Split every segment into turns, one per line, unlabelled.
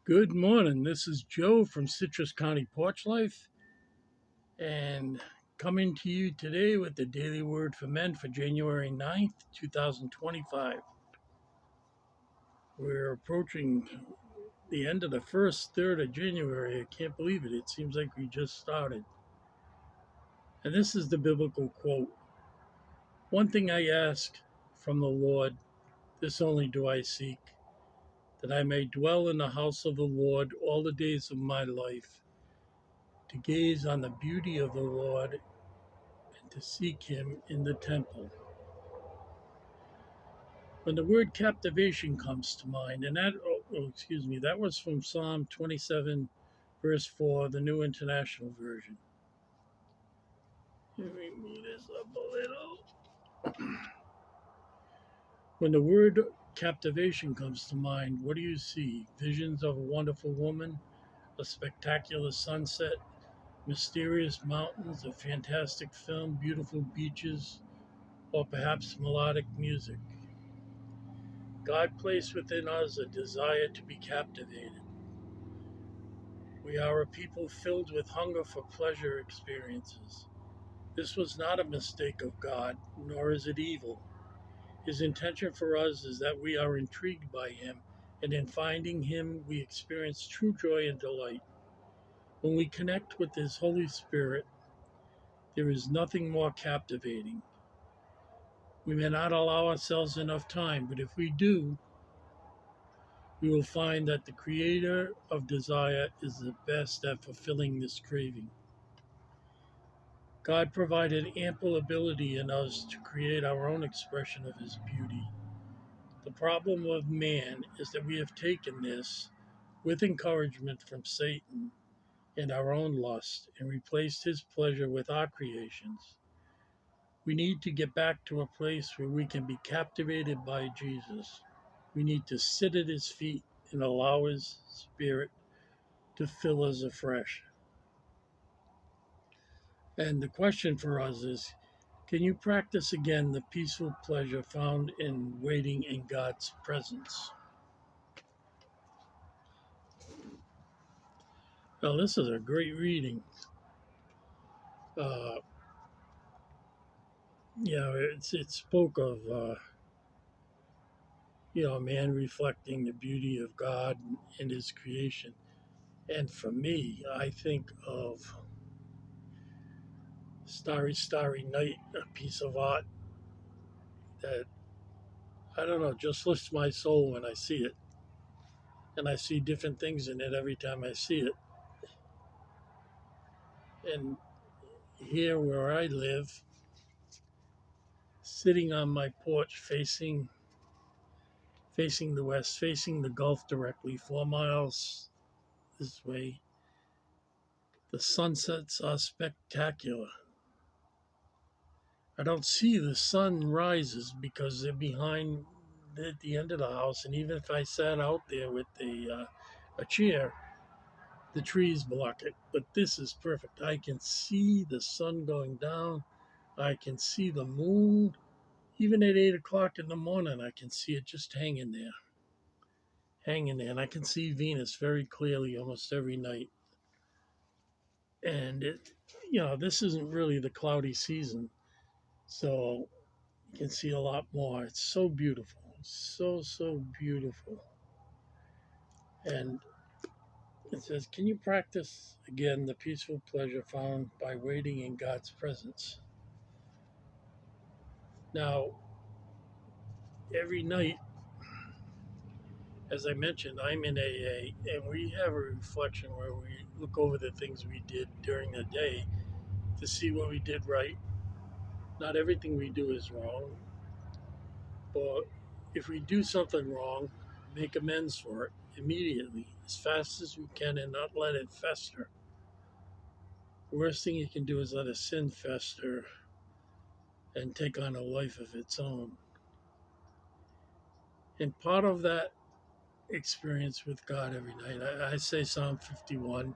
Good morning. This is Joe from Citrus County Porch Life and coming to you today with the Daily Word for Men for January 9th, 2025. We're approaching the end of the first third of January. I can't believe it. It seems like we just started. And this is the biblical quote. One thing I ask from the Lord, this only do I seek, that I may dwell in the house of the Lord all the days of my life, to gaze on the beauty of the Lord and to seek him in the temple. When the word captivation comes to mind, and that was from Psalm 27, verse 4, the New International Version. Let me move this up a little. When the word captivation comes to mind, what do you see? Visions of a wonderful woman, a spectacular sunset, mysterious mountains, a fantastic film, beautiful beaches, or perhaps melodic music? God placed within us a desire to be captivated. We are a people filled with hunger for pleasure experiences. This was not a mistake of God, nor is it evil. His intention for us is that we are intrigued by Him, and in finding Him, we experience true joy and delight. When we connect with His Holy Spirit, there is nothing more captivating. We may not allow ourselves enough time, but if we do, we will find that the creator of desire is the best at fulfilling this craving. God provided ample ability in us to create our own expression of his beauty. The problem of man is that we have taken this, with encouragement from Satan and our own lust, and replaced his pleasure with our creations. We need to get back to a place where we can be captivated by Jesus. We need to sit at his feet and allow his spirit to fill us afresh. And the question for us is, can you practice again the peaceful pleasure found in waiting in God's presence? Well, this is a great reading. Uh, it spoke of, man reflecting the beauty of God and his creation. And for me, I think of Starry, Starry Night, a piece of art that, I don't know, just lifts my soul when I see it. And I see different things in it every time I see it. And here where I live, sitting on my porch facing the west, facing the Gulf directly, 4 miles this way, the sunsets are spectacular. I don't see the sunrises because they're behind at the end of the house, and even if I sat out there with a chair, the trees block it. But this is perfect. I can see the sun going down. I can see the moon. Even at 8 o'clock in the morning, I can see it just hanging there. And I can see Venus very clearly almost every night. And this isn't really the cloudy season. So you can see a lot more. It's so beautiful. So, so beautiful. And it says, can you practice again the peaceful pleasure found by waiting in God's presence? Now, every night, as I mentioned, I'm in AA, and we have a reflection where we look over the things we did during the day to see what we did right. Not everything we do is wrong, but if we do something wrong, make amends for it immediately, as fast as we can, and not let it fester. The worst thing you can do is let a sin fester and take on a life of its own. And part of that experience with God every night, I say Psalm 51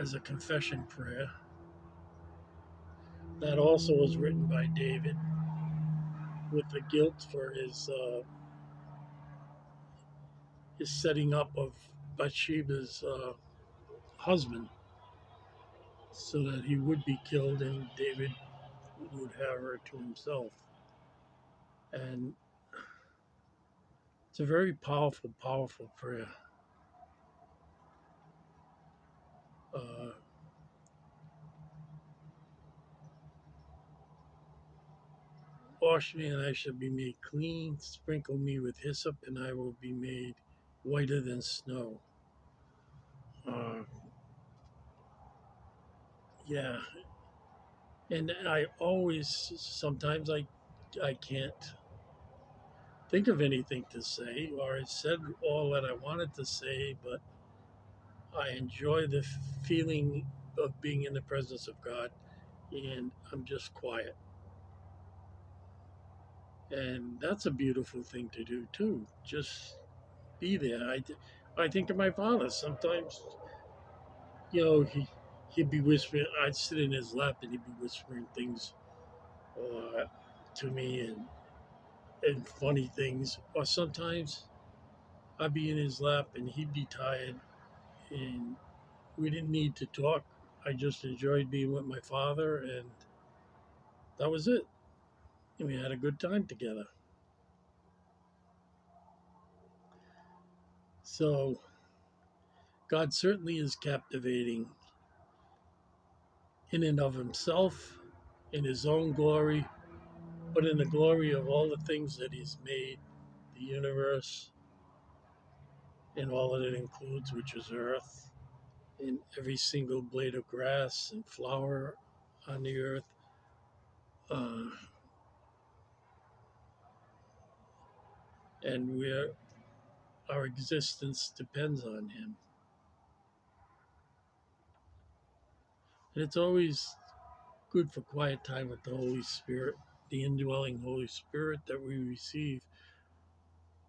as a confession prayer. That also was written by David with the guilt for his his setting up of Bathsheba's husband so that he would be killed and David would have her to himself. And it's a very powerful, powerful prayer. Uh, Wash me and I shall be made clean. Sprinkle me with hyssop and I will be made whiter than snow. Uh, yeah. And I always, sometimes I can't think of anything to say, or I said all that I wanted to say, but I enjoy the feeling of being in the presence of God, and I'm just quiet. And that's a beautiful thing to do too. Just be there. I think of my father sometimes. He'd be whispering. I'd sit in his lap, and he'd be whispering things to me, and funny things. Or sometimes I'd be in his lap, and he'd be tired, and we didn't need to talk. I just enjoyed being with my father, and that was it. And we had a good time together. So God certainly is captivating in and of himself, in his own glory, but in the glory of all the things that he's made, the universe, and all that it includes, which is earth, and every single blade of grass and flower on the earth. Uh, and our existence depends on him. And it's always good for quiet time with the Holy Spirit, the indwelling Holy Spirit that we receive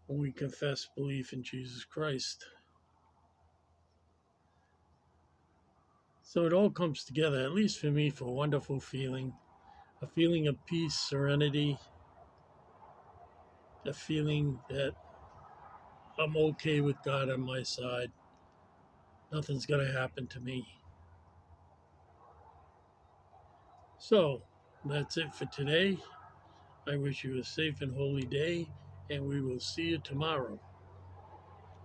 when we confess belief in Jesus Christ. So it all comes together, at least for me, for a wonderful feeling, a feeling of peace, serenity, a feeling that I'm okay with God on my side. Nothing's going to happen to me. So that's it for today. I wish you a safe and holy day, and we will see you tomorrow.